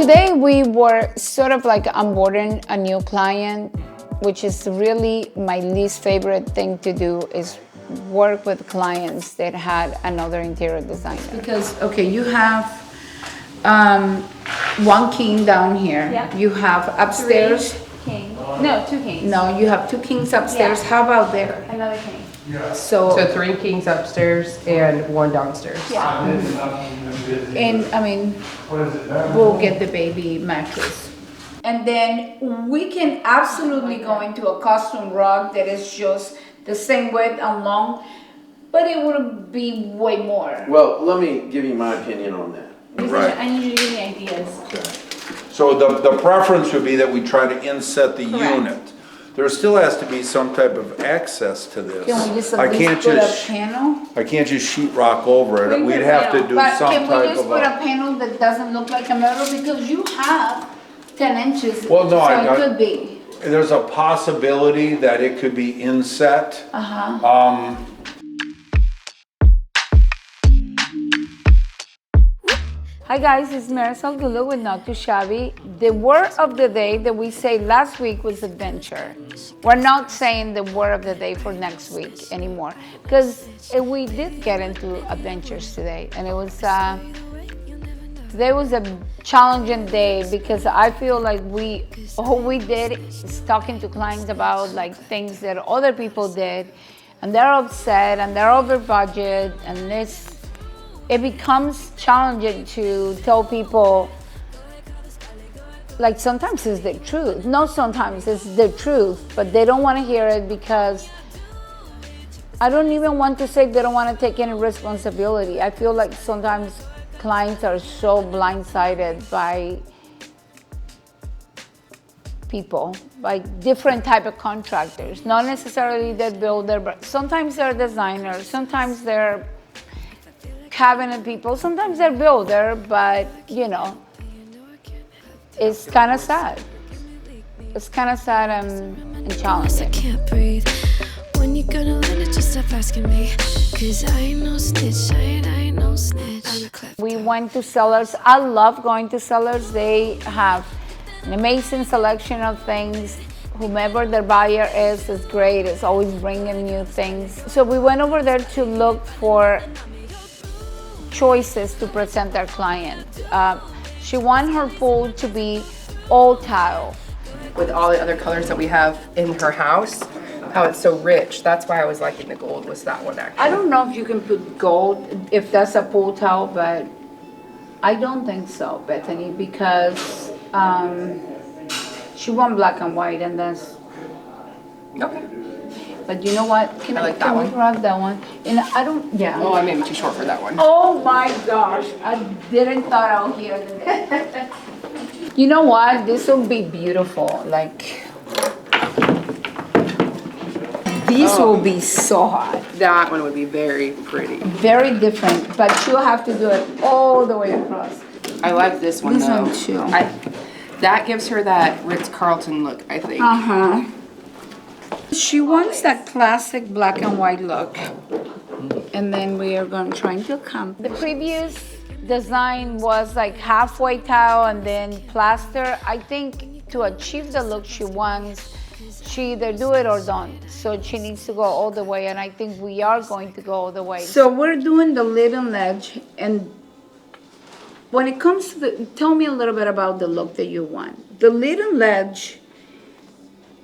today we were sort of like onboarding a new client, which is really my least favorite thing to do is work with clients that had another interior designer. Because, okay, you have one king down here. Yeah. You have upstairs. 3 kings. No, 2 kings. No, you have 2 kings upstairs. Yeah. How about there? Another king. So 3 kings upstairs and 1 downstairs. Yeah. and I mean, we'll get the baby mattress. And then we can absolutely go into a custom rug that is just the same width and long, but it would be way more. Well, let me give you my opinion on that. Right. I need you to give me ideas. So the preference would be that we try to inset the Correct. unit. There still has to be some type of access to this. Can we just I at can't least put a just, panel? I can't just sheet rock over it. We We'd could, have to yeah. do But some can we type just of put a a. panel that doesn't look like a metal, because you have 10 inches, Well, no, so I it got- could be. There's a possibility that it could be inset. Hi guys, it's Marisol Galou with Not Too Shabby. The word of the day that we say last week was adventure. We're not saying the word of the day for next week anymore, because we did get into adventures today, and it was today was a challenging day because I feel like all we did is talking to clients about like things that other people did, and they're upset and they're over budget, and it becomes challenging to tell people, like sometimes it's the truth. No, sometimes it's the truth, but they don't want to hear it because I don't even want to say they don't want to take any responsibility. I feel like sometimes clients are so blindsided by people, by different type of contractors. Not necessarily the builder, but sometimes they're designers, sometimes they're cabinet people, sometimes they're builder, but you know, it's kind of sad. It's kind of sad and I challenging. can't breathe. When you gonna let it, just stop asking me. Cause I ain't no snitch, I ain't no snitch. I'm a cleft. We went to Sellers. I love going to Sellers. They have an amazing selection of things. Whomever their buyer is great. It's always bringing new things. So we went over there to look for choices to present our client. She wanted her pool to be all tile. With all the other colors that we have in her house, how it's so rich. That's why I was liking the gold, was that one actually. I don't know if you can put gold, if that's a pool towel, but I don't think so, Bethany, because she won black and white, and that's, Okay. but you know what? Can I like that can we one. grab that one? And I don't, yeah. Oh, I may be too short for that one. Oh my gosh, I didn't thought I'll hear that. You know what? This will be beautiful. Like, this will be so hot. That one would be very pretty. Very different, but you'll have to do it all the way across. I like this one This though. one too. That gives her that Ritz-Carlton look, I think. Uh-huh. She wants that classic black and white look. And then we are going to try to come. The previous design was like halfway tile and then plaster. I think to achieve the look she wants, she either do it or don't. So she needs to go all the way, and I think we are going to go all the way. So we're doing the lid and ledge, and when it comes to tell me a little bit about the look that you want. The lid and ledge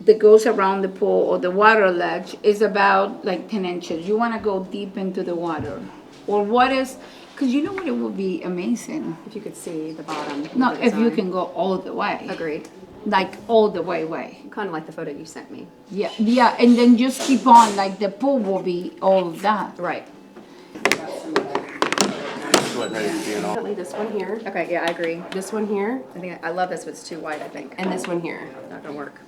that goes around the pool, or the water ledge, is about like 10 inches. You want to go deep into the water. Or what is, because you know what, it would be amazing. If you could see the bottom. No, of the if you design. can go all the way. Agreed. Like all the way. Kind of like the photo you sent me. Yeah, and then just keep on, like the pool will be all of that. Right. Definitely this one here, Okay, yeah, I agree. this one here, I think I love this, but it's too wide, I think. and this one here. Not gonna work.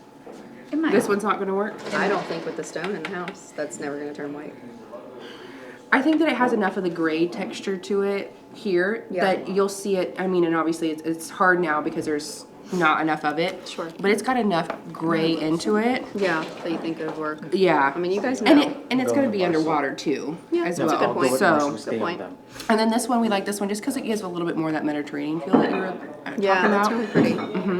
It might. This one's not gonna work. I don't think with the stone in the house, that's never gonna turn white. I think that it has enough of the gray texture to it here Yeah. that you'll see it. I mean, and obviously it's hard now because there's not enough of it. Sure. But it's got enough gray into it. Yeah, that you think it would work. Yeah. I mean, you guys And know. and it's gonna be underwater too, as that's a well. good point. So, Good point. and then this one, we like this one just because it gives a little bit more of that Mediterranean feel that you were Yeah, talking that's about. really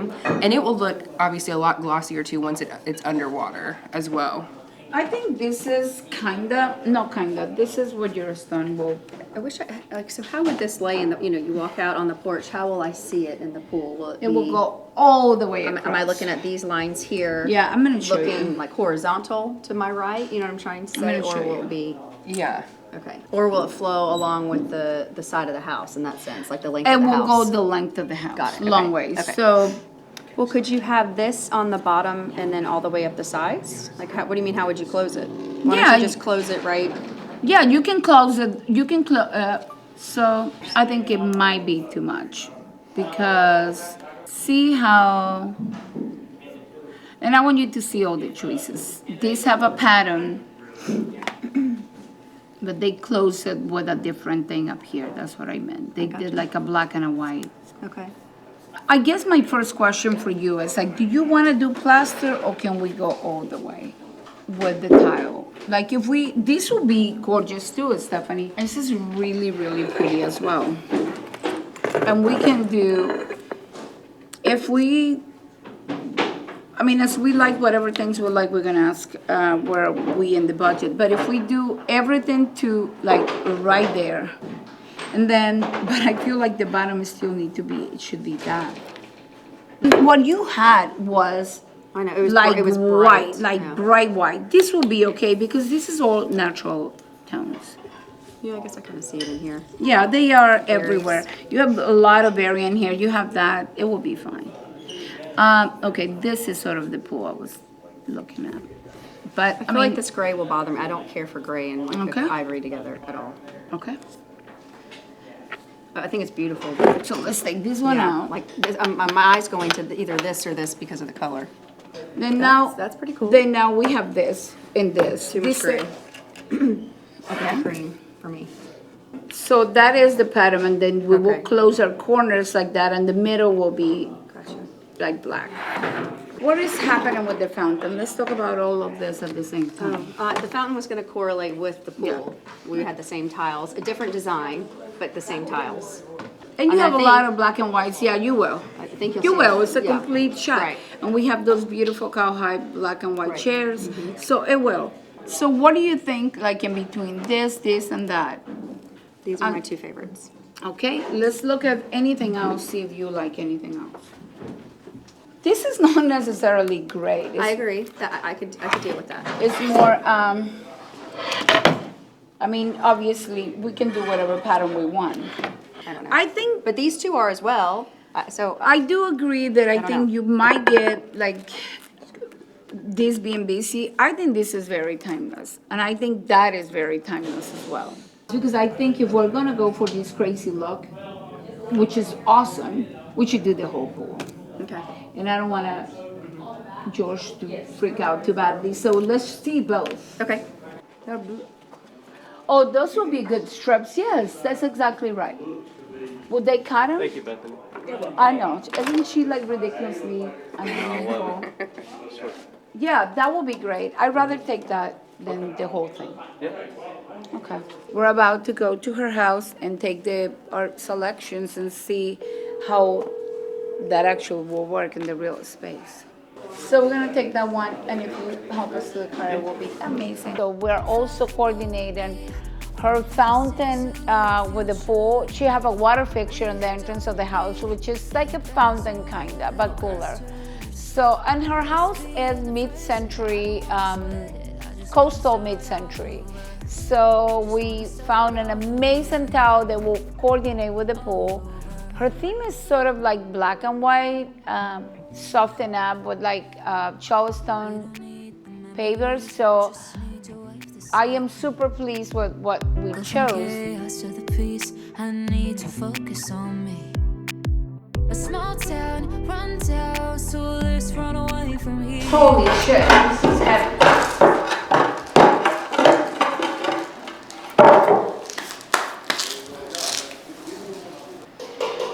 pretty. And it will look obviously a lot glossier too once it's underwater as well. I think this is this is what your stone will. I wish like, so how would this lay in the, you walk out on the porch, how will I see it in the pool? Will It will go all the way Am across. I looking at these lines here? Yeah, I'm gonna show Looking you. like horizontal to my right, you know what I'm trying to say? gonna show Or will you. it be, Yeah. okay. Or will it flow along with the side of the house in that sense, like the length It of the will house? go the length of the house. Got it, Long okay, ways. okay. So Well, could you have this on the bottom and then all the way up the sides? Like, what do you mean, how would you close it? Why Yeah, don't you just close it right? yeah, you can close it. You can close. So I think it might be too much because see how. And I want you to see all the choices. These have a pattern, but they close it with a different thing up here. That's what I meant. They did like a black and a white. Okay. I guess my first question for you is like, do you want to do plaster or can we go all the way with the tile? Like if this will be gorgeous too, Stephanie. This is really, really pretty as well. And we can do, as we like whatever things we like, we're gonna ask where we in the budget. But if we do everything to like right there, and then, but I feel like the bottom still it should be that. What you had was I know, it was like it was white, bright. like Yeah. bright white. This will be okay because this is all natural tones. Yeah, I guess I kind of see it in here. Yeah, they are everywhere. You have a lot of area in here. You have that. It will be fine. Okay, this is sort of the pool I was looking at. But I feel like this gray will bother me. I don't care for gray and like Okay. the ivory together at all. Okay, But I think it's beautiful. so let's take this one Yeah, out. like this, my eyes going to either this or this because of the color. Then now That's pretty cool. Then now we have this and this. Too much This gray. Okay. Green for me. So that is the pattern, and then we will Okay. close our corners like that, and the middle will be Gotcha. like black. What is happening with the fountain? Let's talk about all of this at the same time. The fountain was going to correlate with the pool. We had the same tiles, a different design, but the same tiles. And you and I have a think- lot of black and whites. Yeah, you will. I think you'll You see will. it. It's a Yeah. complete shot. Right. And we have those beautiful cowhide black and white Right. chairs. So it will. So what do you think, like in between this, and that? These are my two favorites. Okay, let's look at anything else, see if you like anything else. This is not necessarily great. I agree. That I could deal with that. It's more, I mean, obviously, we can do whatever pattern we want. I don't know. I think, But these two are as well. So I do agree that I don't think know. you might get, like, this being busy. I think this is very timeless. And I think that is very timeless as well. Because I think if we're gonna go for this crazy look, which is awesome, we should do the whole pool. okay. And I don't wanna George to freak out too badly, so let's see both. Okay. Oh, those will be good strips, yes, that's exactly right. Would they cut them? Thank you, Bethany. I know, isn't she like ridiculously unusual? Yeah, that would be great. I'd rather take that than the whole thing. Yeah. Okay. We're about to go to her house and take our selections and see how that actually will work in the real space. So we're gonna take that one, and if you help us to the car, it will be amazing. So we're also coordinating her fountain with the pool. She have a water fixture in the entrance of the house, which is like a fountain kinda, but cooler. So, and her house is mid-century, coastal mid-century. So we found an amazing tile that will coordinate with the pool. Her theme is sort of like black and white, softened up with like Charleston pavers. So I am super pleased with what we chose. Chaos of the peace, I need to focus on me. A small town, run down, so let's run away from here. Holy shit, this is heavy.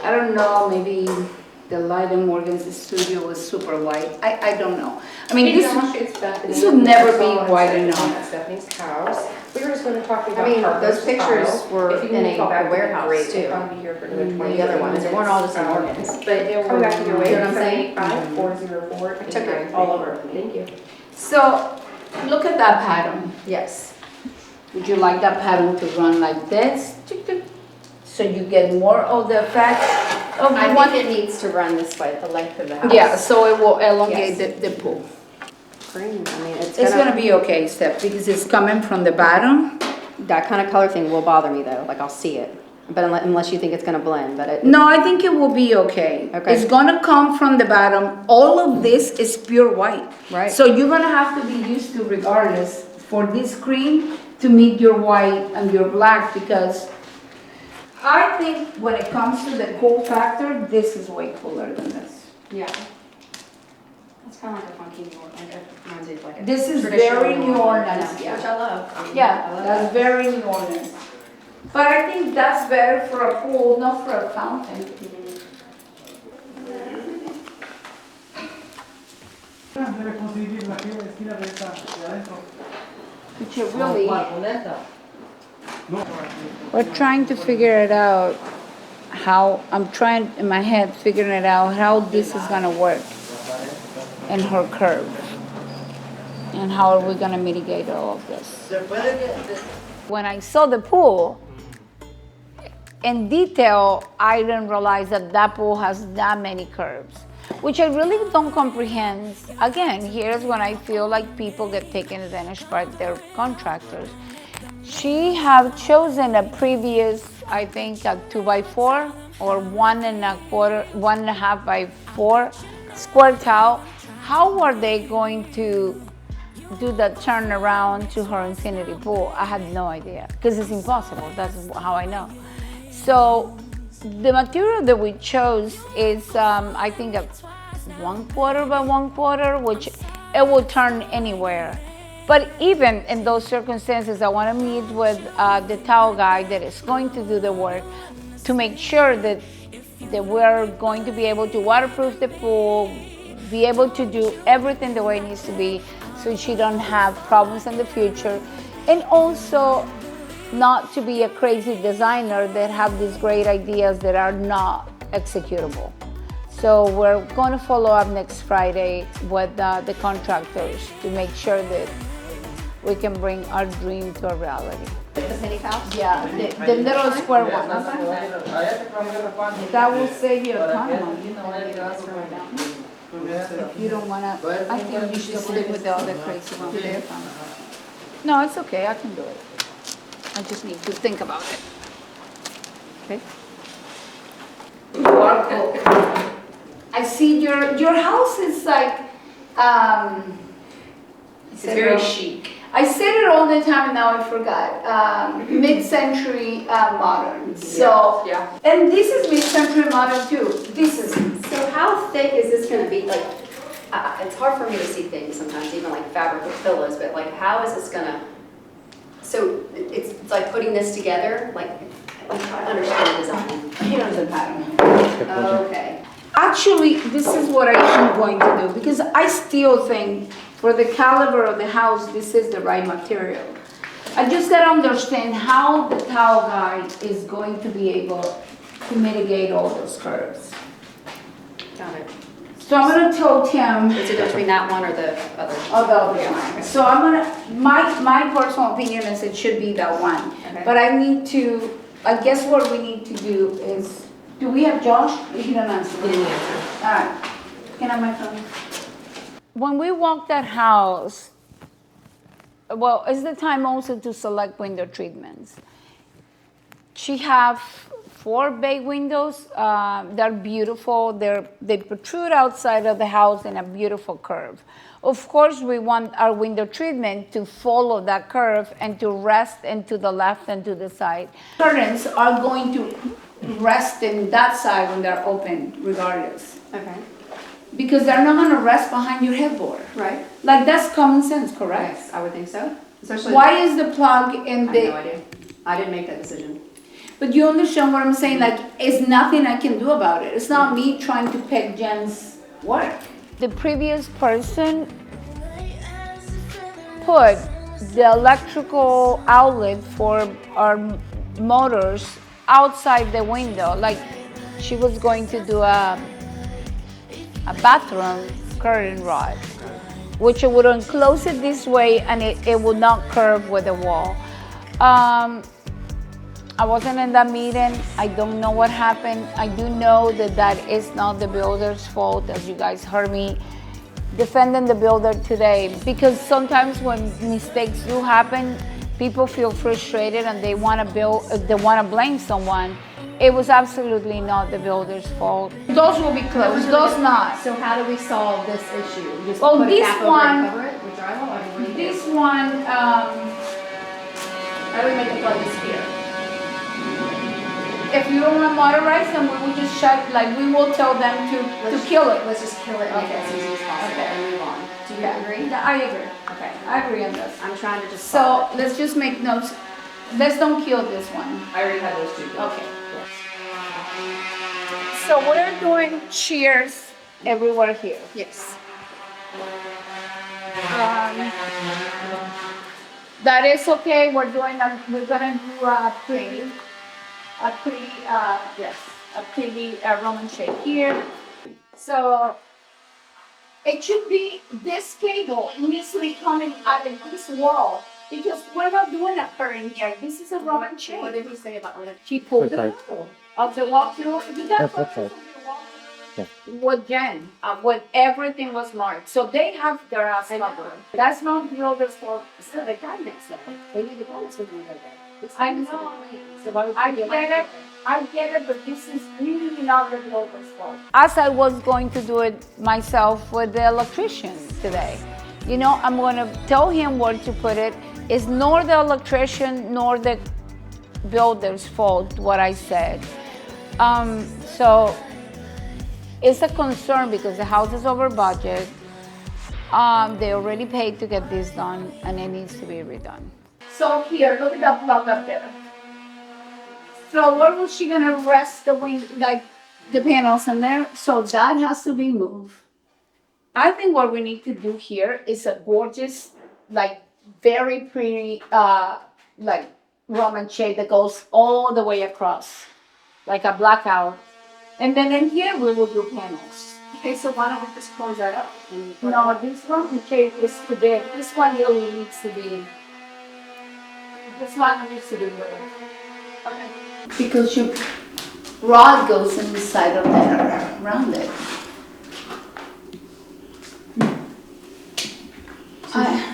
I don't know, maybe the light in Morgan's studio was super white. I don't know. I mean, this would never be white enough. Stephanie's house. We were just going to talk about. I mean, Harper's those pictures style. were If you in can a call back, warehouse, great. too. I'll be here for another 20 The other ones, they weren't all just in Morgan's. But come back to your way. You know what I'm saying? 404. I took it all over with me. Thank you. So, look at that pattern. Yes. Would you like that pattern to run like this? Tick, tick. So you get more of the effect of the I one? think it needs to run this way, the length of the house. Yeah, so it will elongate Yes. the pool. Green, I mean, It's gonna be okay, Steph, because it's coming from the bottom. That kind of color thing will bother me though, like I'll see it. But unless you think it's gonna blend, but it. No, I think it will be okay. Okay. It's gonna come from the bottom. All of this is pure white. Right. So you're gonna have to be used to, regardless, for this cream to meet your white and your black, because I think when it comes to the cool factor, this is way cooler than this. Yeah. It's kind of like a funky New Orleans, it reminds me of like a. This is traditional very New Orleans, Which yeah. I love. Yeah, I love that's very New Orleans. But I think that's better for a pool, not for a fountain. Which it really. We're trying to figure it out how, I'm trying in my head figuring it out how this is gonna work in her curve. And how are we gonna mitigate all of this? When I saw the pool, in detail, I didn't realize that that pool has that many curves, which I really don't comprehend. Again, here's when I feel like people get taken advantage by their contractors. She have chosen a previous, I think, a 2x4 or 1.25 by 4 square tile. How are they going to do that turnaround to her infinity pool? I had no idea, because it's impossible. That's how I know. So the material that we chose is, I think, a 1/4 by 1/4, which it will turn anywhere. But even in those circumstances, I want to meet with the towel guy that is going to do the work to make sure that we're going to be able to waterproof the pool, be able to do everything the way it needs to be, so she don't have problems in the future, and also not to be a crazy designer that have these great ideas that are not executable. So we're going to follow up next Friday with the contractors to make sure that we can bring our dream to a reality. The penny house? Yeah, the little square one. That will save you a ton of money. If you don't wanna, I think you should stick with the other crazy one there. No, it's okay, I can do it. I just need to think about it. Okay. I see your house is like, It's very chic. I said it all the time and now I forgot. Mid-century modern. So, Yeah. and this is mid-century modern too. This is. So how thick is this gonna be? Like, it's hard for me to see things sometimes, even like fabric with pillows, but like, how is this gonna? So it's like putting this together, like, I'm trying to understand the design. Here's the pattern. Okay. Actually, this is what I am going to do, because I still think for the caliber of the house, this is the right material. I just gotta understand how the towel guy is going to be able to mitigate all those curves. Got it. So I'm gonna tell Tim, It's either between that one or the other. oh, the other one. So I'm gonna, my personal opinion is it should be that one. Okay. But I need to, I guess what we need to do is, do we have Josh? He didn't answer. He didn't answer. All right, can I have my phone? When we walk that house, well, it's the time also to select window treatments. She have 4 bay windows. They're beautiful. They protrude outside of the house in a beautiful curve. Of course, we want our window treatment to follow that curve and to rest into the left and to the side. Curtains are going to rest in that side when they're open, regardless. Okay. Because they're not gonna rest behind your headboard. Right. Like, that's common sense, correct? Yes, I would think so. Especially. Why is the plug in I have no the, idea. I didn't make that decision. But you understand what I'm saying? Like, it's nothing I can do about it. It's not me trying to peg Jen's work. The previous person put the electrical outlet for our motors outside the window. Like, she was going to do a bathroom curtain rod, which it would enclose it this way and it would not curve with the wall. I wasn't in that meeting. I don't know what happened. I do know that that is not the builder's fault, as you guys heard me defending the builder today, because sometimes when mistakes do happen, people feel frustrated and they want to blame someone. It was absolutely not the builder's fault. Those will be closed, those not. So how do we solve this issue? Just Well, put a this cap over one- and cover it with drywall, or what do you do? This one, How do we make the plug disappear? if you don't want to motorize them, we will just shut, like, we will tell them to kill it. Let's just kill it and make it as easy as possible Okay. and move on. Do you agree? Yeah, I agree. Okay. I agree on this. I'm trying to just So solve it. let's just make notes. Let's don't kill this one. I already had those two. Okay. So we're doing cheers everywhere here. Yes. That is okay. We're gonna do a pretty Roman shape here. So it should be this cable easily coming out of this wall, because we're not doing a curtain here. This is a Roman What shape. did he say about it? She pulled the wall of the walkthrough. You got photos of your walkthrough? With Jen, when everything was marked. So they have their ass covered. That's not the builder's fault. So the cabinets though, they need to go to the window there. I know. So why would I you get it, but this is really not the builder's fault. As I was going to do it myself with the electrician today. You know, I'm gonna tell him where to put it. It's nor the electrician nor the builder's fault what I said. So it's a concern because the house is over budget. They already paid to get this done and it needs to be redone. So here, look at that plug up there. So where was she gonna rest the wing, like the panels in there? So that has to be moved. I think what we need to do here is a gorgeous, like very pretty, like Roman shade that goes all the way across, like a blackout. And then in here we will do panels. Okay, so why don't we just close that up? And No, this Roman shade is too big. This one really needs to be. This one needs to be bigger. Okay. Because your rod goes inside of that, around it.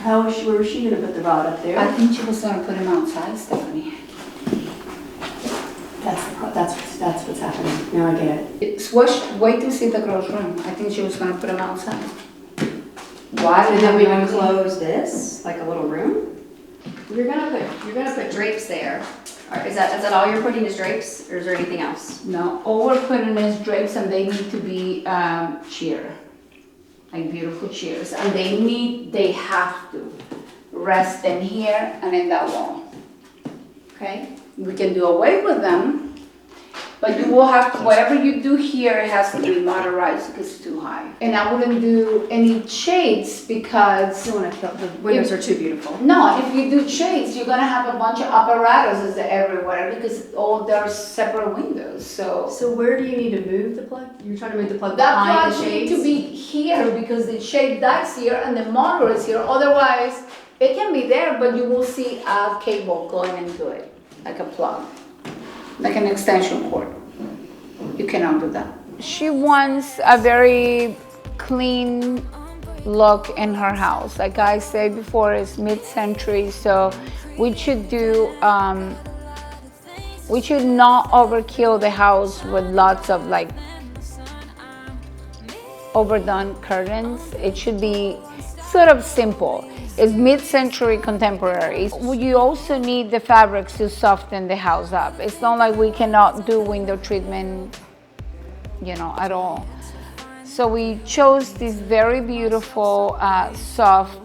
Where was she gonna put the rod up there? I think she was gonna put him outside, Stephanie. That's what's happening. Now I get it. Wait to see the girl's room. I think she was gonna put him outside. Why? And then we would close this, like a little room? You're gonna put drapes there. Is that all you're putting is drapes, or is there anything else? No, all we're putting is drapes and they need to be sheer. Like beautiful chairs. And they have to rest in here and in that wall. Okay? We can do away with them, but you will have to, whatever you do here, it has to be motorized because it's too high. And I wouldn't do any shades because, I don't wanna kill, the windows are too beautiful. no, if you do shades, you're gonna have a bunch of apparatuses everywhere because all there's separate windows, so. So where do you need to move the plug? You're trying to move the plug That behind the plug needs shades? to be here because the shade dies here and the motor is here. Otherwise, it can be there, but you will see a cable going into it, like a plug, like an extension cord. You cannot do that. She wants a very clean look in her house. Like I said before, it's mid-century, so we should do. We should not overkill the house with lots of like overdone curtains. It should be sort of simple. It's mid-century contemporary. You also need the fabrics to soften the house up. It's not like we cannot do window treatment, you know, at all. So we chose this very beautiful soft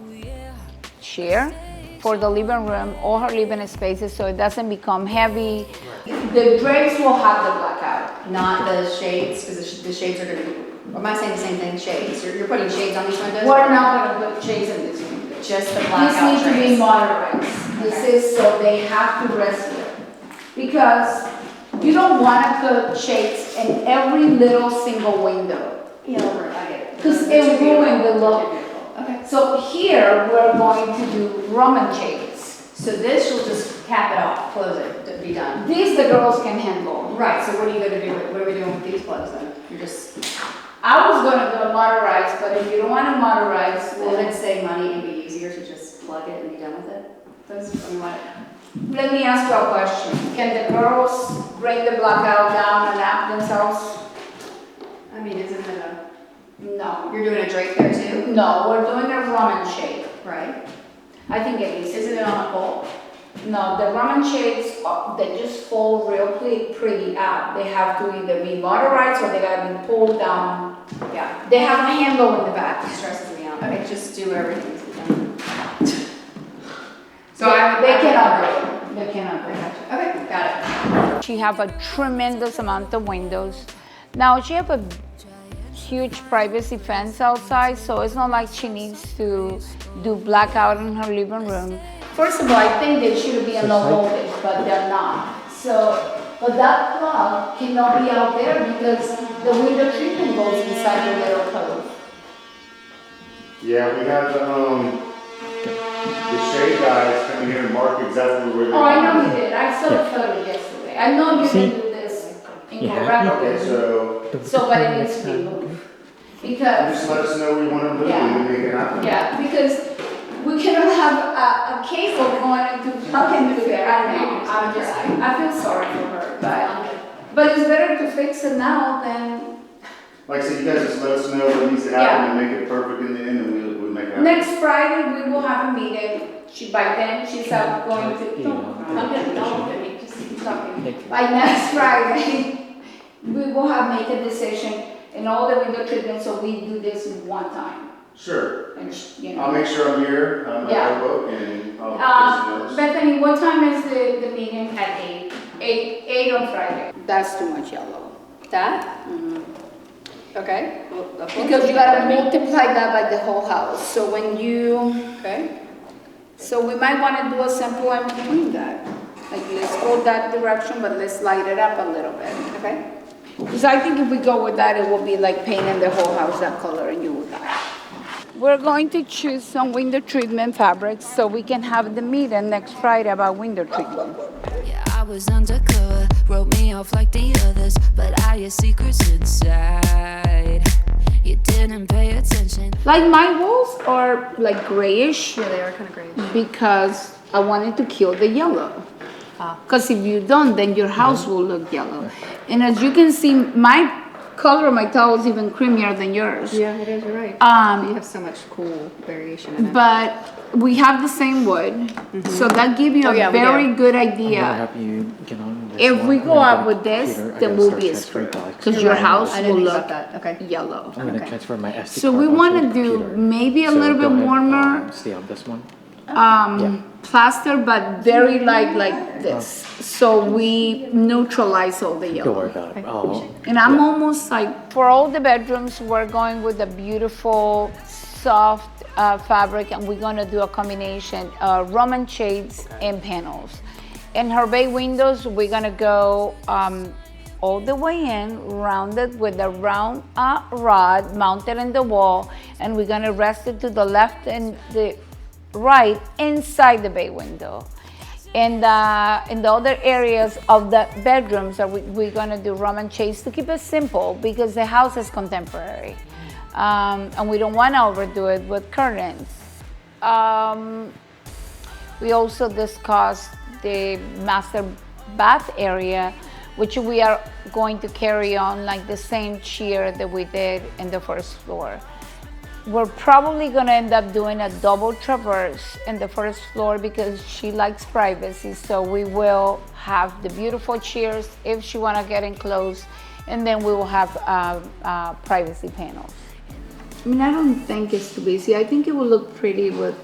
sheer. for the living room or her living spaces so it doesn't become heavy. The drapes will have the blackout. Not the shades, because the shades are gonna be, or am I saying the same thing, shades? You're putting shades on these windows? We're not gonna put shades in this window. Just the This blackout needs to be drapes? modernized. This is so they have to rest it. Because you don't wanna put shades in every little single window. Yeah, I get it. Because it ruined the look. Okay. So here, we're going to do Roman shades. So this will just cap it off, close it, to be done. These the girls can handle. Right, so what are you gonna do, what are we doing with these plugs then? You're just, I was gonna go motorized, but if you don't wanna motorize, will then it save money and be easier to just plug it and be done with it? Those, I mean, what? let me ask you a question. Can the girls bring the blackout down and up themselves? I mean, isn't it No. you're doing a drape there too? No, we're doing a Roman shade. Right? I think it is. Isn't it on a pole? No, the Roman shades, they just fall real pretty out. They have to either be motorized or they gotta be pulled down. Yeah, They have a handle in the back. it stresses me out. Okay, just do everything needs to be done. So They cannot go. They cannot go. Okay, got it. She have a tremendous amount of windows. Now she have a huge privacy fence outside, so it's not like she needs to do blackout in her living room. First of all, I think they should be in low voltage, but they're not. So, but that plug cannot be out there because the window treatment goes inside the little cove. Yeah, we have the shade guys coming here and mark exactly where they Oh, I know want you it. did. I saw the photo yesterday. I know you can do this incorrectly. Okay, so So, but it needs to be moved. Because just let us know what you want to move and we make it happen. yeah, because we cannot have a cable going into plug into there. I know, I feel sorry for her, but it's better to fix it now than Like I said, you guys just let us know what needs to happen and make it perfect in the end and we'll make it happen. next Friday. We will have a meeting. By then she's out going to. Don't look at me. Just keep talking. By next Friday, we will have make a decision in all the window treatment. So we do this one time, Sure. and you know. I'll make sure I'm here, at Yeah. my book and I'll get some notes. Bethany, what time is the meeting? At 8. 8 on Friday. That's too much yellow. That? Okay. Well, that's what- Because you gotta multiply that by the whole house. So when you, Okay. so we might wanna do a sample in between that. Like let's go that direction, but let's light it up a little bit. Okay. Because I think if we go with that, it will be like painting the whole house that color and you will die. We're going to choose some window treatment fabrics so we can have the meeting next Friday about window treatment. Yeah, I was undercover, wrote me off like the others, but I had secrets inside. You didn't pay attention. Like my walls are like grayish Yeah, they are kind of great. because I wanted to kill the yellow. Because if you don't, then your house will look yellow. And as you can see, my color of my towel is even creamier than yours. Yeah, it is, you're right. You have so much cool variation in it. But we have the same wood, so that gives you Oh, a yeah, we very do. good I'm gonna idea. have you get on this If we one. go I'm out gonna with this, computer. I the gotta movie start is transferring screwed. dollars. Because your house I will didn't think look about that. Okay. yellow. I'm gonna Okay. transfer my SD So card we onto want a to do computer. maybe a So little go bit ahead, warmer stay on this one. plaster, but very light like this. So we neutralize all the Don't yellow. worry about it. Oh, And I'm almost like, for all the bedrooms, we're going with a beautiful, soft fabric, and we're gonna do a combination Roman shades and panels. In her bay windows, we're gonna go all the way in, rounded with a round rod mounted in the wall, and we're gonna rest it to the left and the right inside the bay window. And in the other areas of the bedrooms, we're gonna do Roman shades to keep it simple because the house is contemporary. And we don't wanna overdo it with curtains. We also discussed the master bath area, which we are going to carry on like the same cheer that we did in the first floor. We're probably gonna end up doing a double traverse in the first floor because she likes privacy. So we will have the beautiful chairs if she wanna get in close, and then we will have privacy panels. I mean, I don't think it's too busy. I think it will look pretty with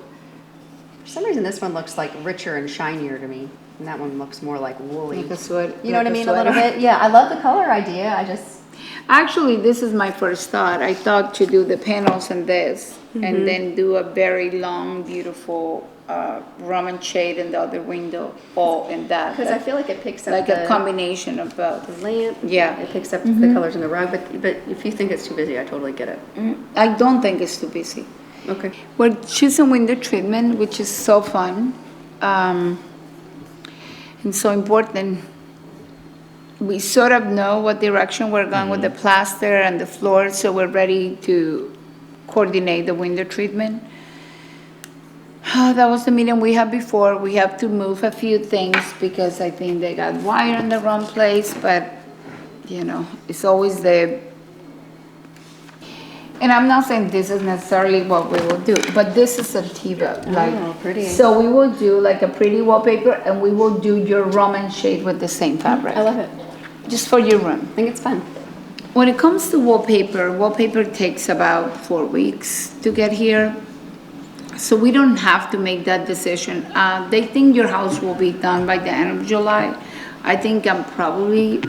For some reason, this one looks like richer and shinier to me, and that one looks more like woolly. Like a sweater. You know what I mean? A little bit. Yeah, I love the color idea. I just. Actually, this is my first thought. I thought to do the panels and this, and then do a very long, beautiful Roman shade in the other window, all in that. Because I feel like it picks up Like the a combination of both. lamp. Yeah. It picks up the colors in the rug, but if you think it's too busy, I totally get it. I don't think it's too busy. Okay. We're choosing window treatment, which is so fun and so important. We sort of know what direction we're going with the plaster and the floor, so we're ready to coordinate the window treatment. That was the meeting we had before. We have to move a few things because I think they got wire in the wrong place, but you know, it's always the. And I'm not saying this is necessarily what we will do, but this is a Tiva, like, pretty. so we will do like a pretty wallpaper and we will do your Roman shade with the same fabric. I love it. Just for your room. I think it's fun. When it comes to wallpaper takes about 4 weeks to get here. So we don't have to make that decision. They think your house will be done by the end of July. I think I'm probably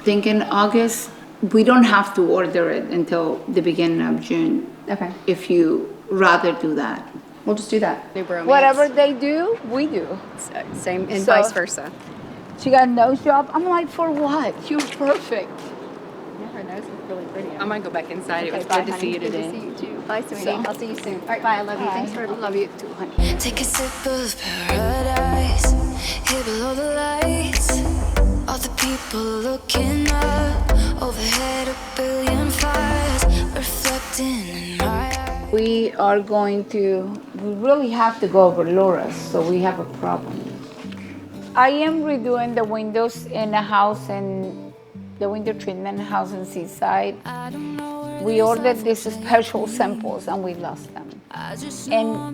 thinking August. We don't have to order it until the beginning of June. Okay. If you rather do that. We'll just do that. New bromance. Whatever they do, we do. Same, and So- vice versa. She got a nose job. I'm like, for what? You're perfect. Yeah, her nose is really pretty. I might go back inside. It was bye, good to honey. see you Good to today. see you too. Bye, sweetie. I'll see you soon. All right, bye. I love you. Thanks for. love you too, honey. Take a sip of paradise here below the lights. All the people looking up overhead, a billion fires reflecting in my eyes. We are going to, we really have to go over Laura's, so we have a problem. I am redoing the windows in a house in, the window treatment house in Seaside. We ordered these special samples and we lost them. And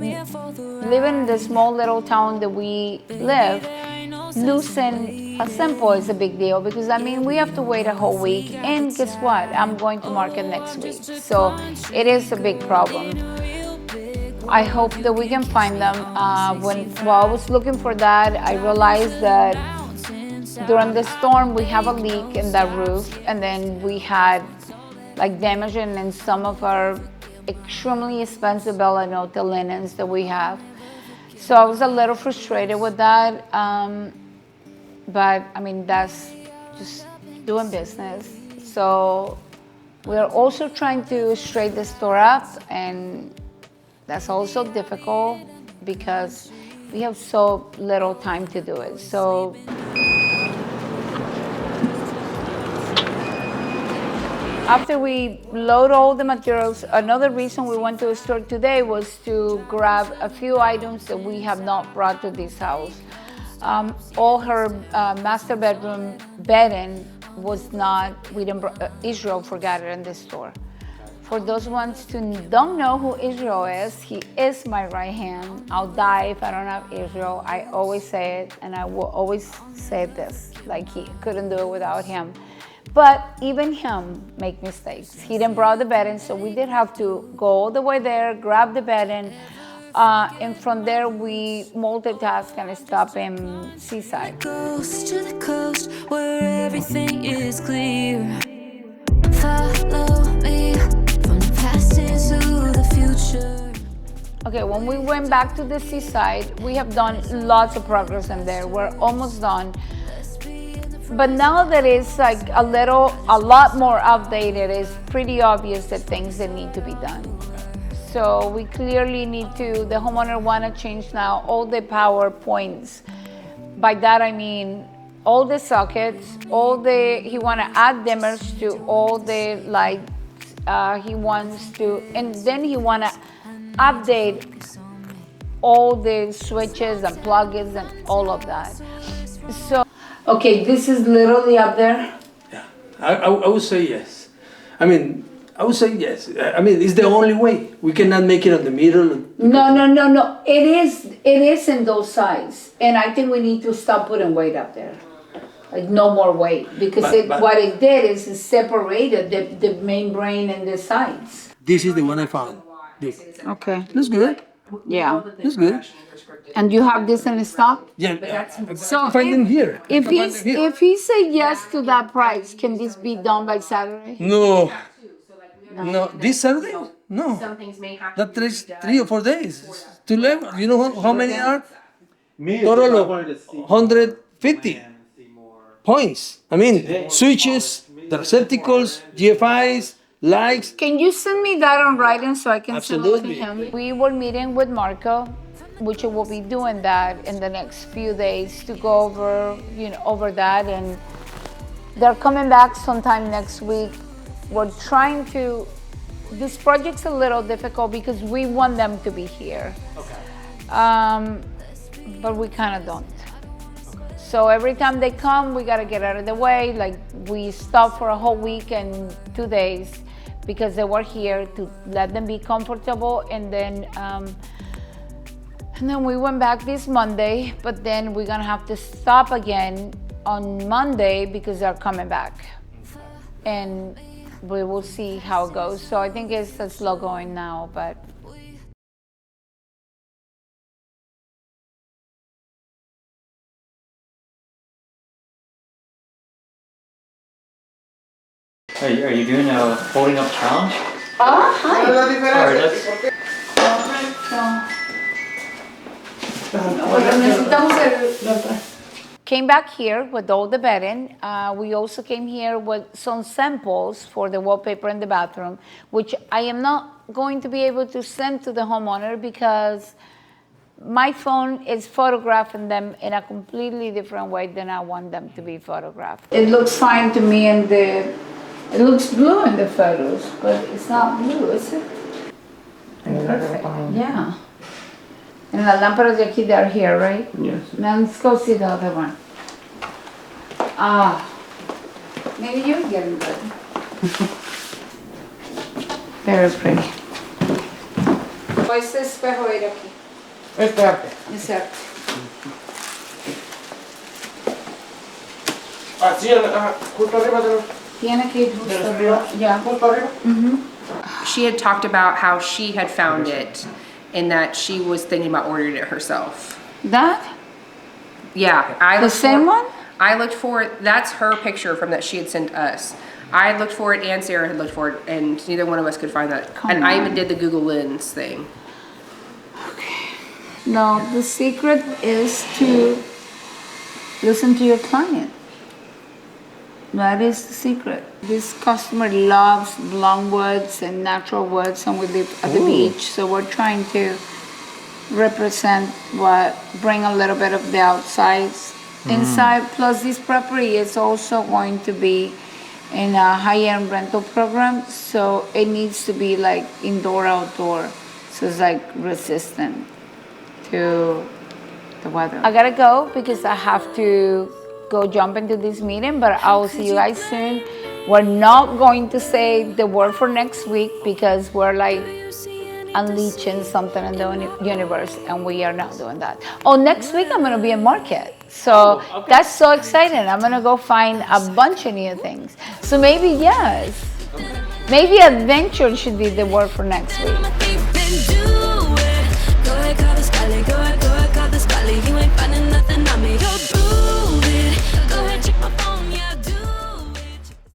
living in the small little town that we live, losing a sample is a big deal because I mean, we have to wait a whole week. And guess what? I'm going to market next week. So it is a big problem. I hope that we can find them. While I was looking for that, I realized that during the storm, we have a leak in that roof, and then we had like damage in some of our extremely expensive Bella Nota linens that we have. So I was a little frustrated with that, but I mean, that's just doing business. So we're also trying to straighten the store up, and that's also difficult because we have so little time to do it. So after we load all the materials, another reason we went to the store today was to grab a few items that we have not brought to this house. All her master bedroom bedding was not, Israel forgot it in the store. For those ones who don't know who Israel is, he is my right hand. I'll die if I don't have Israel. I always say it, and I will always say this, like he couldn't do it without him. But even him make mistakes. He didn't bring the bedding, so we did have to go all the way there, grab the bedding, and from there we multitask and stop in Seaside. Coast to the coast where everything is clear. Follow me from the past into the future. Okay, when we went back to the Seaside, we have done lots of progress in there. We're almost done. But now that it's like a lot more updated, it's pretty obvious that things that need to be done. So we clearly need to, the homeowner want to change now all the power points. By that I mean all the sockets, he want to add dimmers to all the lights. He wants to, and then he want to update all the switches and plugins and all of that. So, okay, this is literally up there. Yeah, I would say yes. I would say yes. It's the only way. We cannot make it on the middle. No. It is in those sides. And I think we need to stop putting weight up there. Like no more weight. Because what it did is it separated the main brain and the sides. This is the one I found. This. Okay. Looks good. Yeah. It's good. And you have this in stock? Yeah, So find them here. If I can he's, find them here. if he say yes to that price, can this be done by Saturday? No, no, this Saturday? No, Some things may have that takes 3 or 4 days. It's too late. You know how many are? Me, Total I of wanted to see 150 plan and see more. points. I mean, switches, the receptacles, GFIs, likes. Can you send me that on writing so I can send it to Absolutely. him? We were meeting with Marco, which will be doing that in the next few days to go over, over that, and they're coming back sometime next week. We're trying to. This project's a little difficult because we want them to be here. Okay. But we kind of don't. So every time they come, we gotta get out of the way. Like we stopped for a whole week and 2 days because they were here to let them be comfortable, and then we went back this Monday. But then we're gonna have to stop again on Monday because they're coming back, and we will see how it goes. So I think it's slow going now, but. Are you doing a folding up challenge? Hi. Alright, let's. Came back here with all the bedding. We also came here with some samples for the wallpaper in the bathroom, which I am not going to be able to send to the homeowner because my phone is photographing them in a completely different way than I want them to be photographed. It looks fine to me, and it looks blue in the photos, but it's not blue, is it? Perfect. Yeah. And the lámparas de aquí, they're here, right? Yes. Now let's go see the other one. Maybe you're getting good. Very pretty. Ese espejo ir aquí. Este arte. Ese arte. Así, justo arriba de los. Tiene que ir justo arriba. Ya. Justo arriba. She had talked about how she had found it and that she was thinking about ordering it herself. That? Yeah, I The looked same for, one? I looked for it. That's her picture from that she had sent us. I had looked for it and Sarah had looked for it, and neither one of us could find that. Come and I even on. did the Google Lens thing. No, the secret is to listen to your client. That is the secret. This customer loves long woods and natural woods, and we live at the beach, so we're trying to represent bring a little bit of the outside inside. Plus, this property is also going to be in a high-end rental program, so it needs to be like indoor-outdoor, so it's like resistant to the weather. I gotta go because I have to go jump into this meeting, but I'll see you guys soon. We're not going to say the word for next week because we're like unleashing something in the universe, and we are not doing that. Oh, next week I'm gonna be in market. So that's so exciting. I'm gonna go find a bunch of new things. So maybe, yes, maybe adventure should be the word for next week.